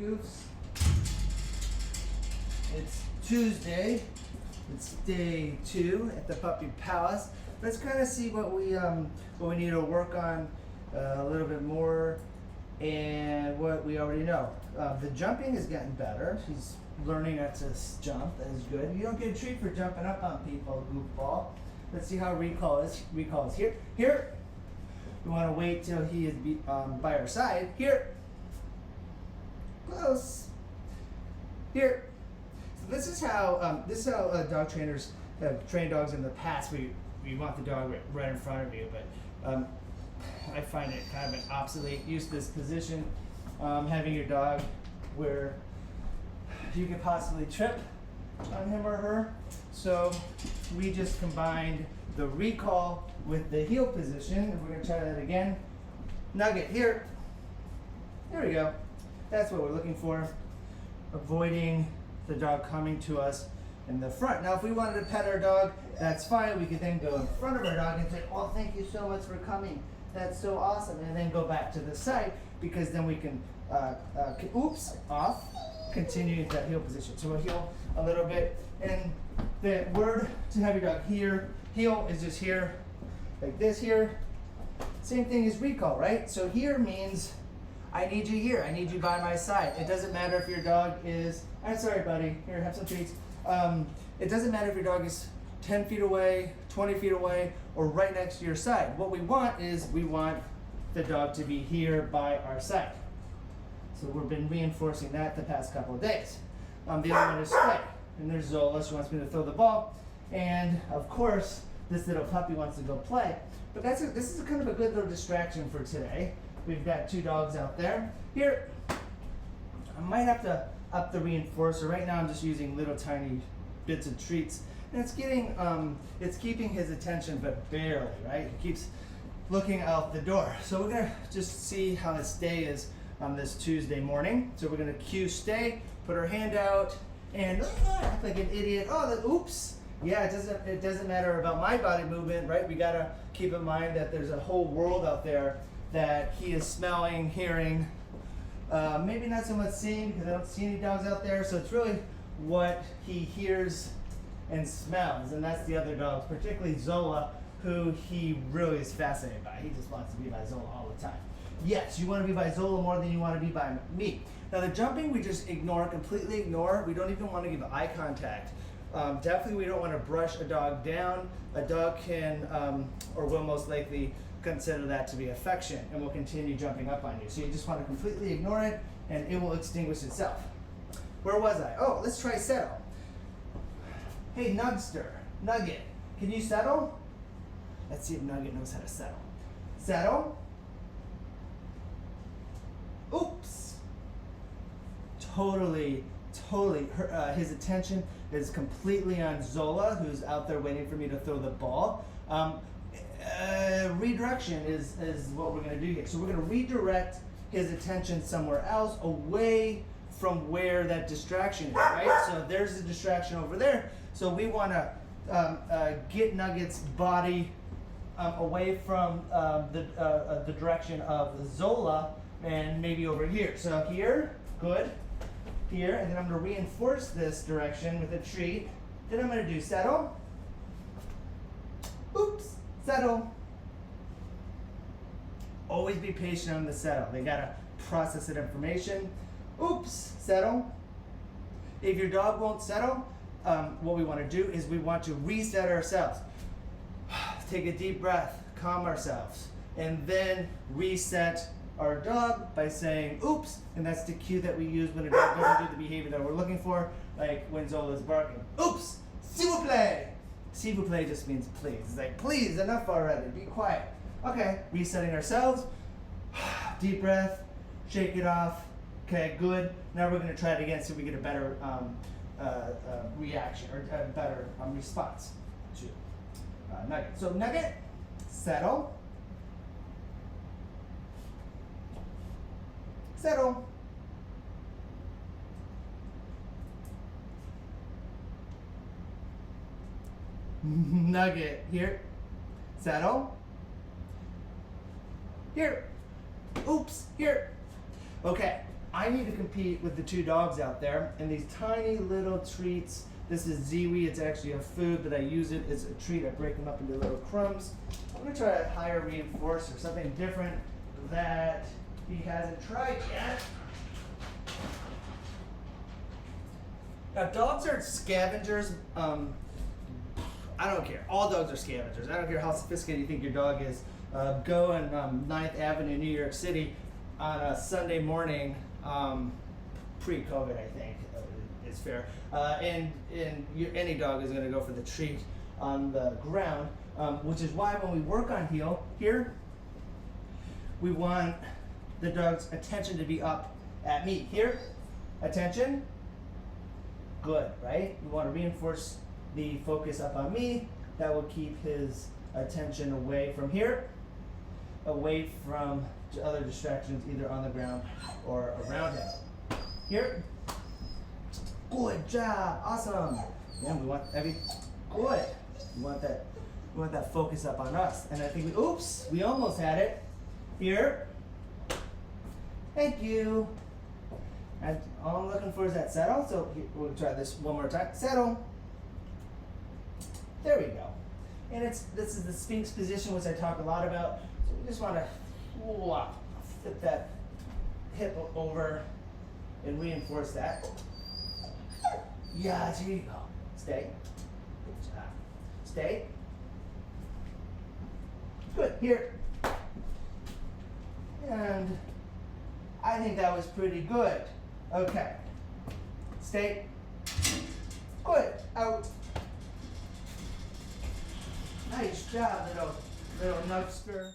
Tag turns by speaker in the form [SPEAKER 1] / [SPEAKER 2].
[SPEAKER 1] goofs. It's Tuesday. It's day 2 at the Puppy Palace. Let's kind of see what we need to work on a little bit more, and what we already know. The jumping is getting better. She's learning not to jump. That is good. You don't get a treat for jumping up on people, goofball. Let's see how recall is. Recall is here. Here. We want to wait till he is by our side. Here. Close. Here. So this is how dog trainers have trained dogs in the past. We want the dog right in front of you, but I find it kind of an obsolete use of this position. Having your dog where you could possibly trip on him or her. So we just combined the recall with the heel position. We're going to try that again. Nugget here. There we go. That's what we're looking for. Avoiding the dog coming to us in the front. Now if we wanted to pet our dog, that's fine. We could then go in front of our dog and say, oh, thank you so much for coming. That's so awesome. And then go back to the side, because then we can, off, continue that heel position. So we'll heel a little bit. And the word to have your dog here, heel is just here, like this here. Same thing as recall, right? So here means I need you here. I need you by my side. It doesn't matter if your dog is, I'm sorry, buddy. Here, have some treats. It doesn't matter if your dog is 10 feet away, 20 feet away, or right next to your side. What we want is we want the dog to be here by our side. So we've been reinforcing that the past couple of days. The other one is play. And there's Zola. She wants me to throw the ball. And of course, this little puppy wants to go play. But this is kind of a good little distraction for today. We've got 2 dogs out there. Here, I might have to up the reinforcer. Right now I'm just using little tiny bits of treats. And it's keeping his attention, but barely, right? He keeps looking out the door. So we're gonna just see how his day is on this Tuesday morning. So we're gonna cue stay, put our hand out, and act like an idiot. Oops. Yeah, it doesn't matter about my body movement, right? We gotta keep in mind that there's a whole world out there that he is smelling, hearing, maybe not so much seeing, because I don't see any dogs out there. So it's really what he hears and smells, and that's the other dogs, particularly Zola, who he really is fascinated by. He just wants to be by Zola all the time. Yes, you want to be by Zola more than you want to be by me. Now the jumping, we just ignore, completely ignore. We don't even want to give eye contact. Definitely we don't want to brush a dog down. A dog can, or will most likely consider that to be affection, and will continue jumping up on you. So you just want to completely ignore it, and it will extinguish itself. Where was I? Oh, let's try settle. Hey, Nugget, can you settle? Let's see if Nugget knows how to settle. Settle. Oops. Totally, his attention is completely on Zola, who's out there waiting for me to throw the ball. Redirection is what we're going to do here. So we're going to redirect his attention somewhere else, away from where that distraction is, right? So there's a distraction over there. So we want to get Nugget's body away from the direction of Zola, and maybe over here. So here, good, here, and then I'm going to reinforce this direction with a treat. Then I'm going to do settle. Oops, settle. Always be patient on the settle. They got to process that information. Oops, settle. If your dog won't settle, what we want to do is we want to reset ourselves. Take a deep breath, calm ourselves, and then reset our dog by saying oops, and that's the cue that we use when a dog doesn't do the behavior that we're looking for, like when Zola's barking. Oops, s'il vous plaît. S'il vous plaît just means please. It's like, please, enough already, be quiet. Okay, resetting ourselves, deep breath, shake it off. Okay, good. Now we're going to try it again so we get a better reaction, or a better response to Nugget. So Nugget, settle. Settle. Nugget, here. Settle. Here. Oops, here. Okay, I need to compete with the two dogs out there, and these tiny little treats. This is Ziwi. It's actually a food that I use it as a treat. I break them up into little crumbs. I'm gonna try a higher reinforcer, something different that he hasn't tried yet. Now, dogs are scavengers. I don't care. All dogs are scavengers. I don't care how sophisticated you think your dog is. Go on 9th Avenue, New York City, on a Sunday morning, pre-COVID, I think, is fair. Any dog is going to go for the treat on the ground, which is why when we work on heel here, we want the dog's attention to be up at me. Here, attention. Good, right? We want to reinforce the focus up on me. That will keep his attention away from here, away from other distractions either on the ground or around him. Here. Good job. Awesome. Yeah, we want every good. We want that focus up on us. And I think we almost had it. Here. Thank you. And all I'm looking for is that settle. So we'll try this one more time. Settle. There we go. And this is the Sphinx position, which I talk a lot about. So we just want to flip that hip over and reinforce that. Yeah, here you go. Stay. Good job. Stay. Good. Here. And I think that was pretty good. Okay. Stay. Good. Out. Nice job, little nugster.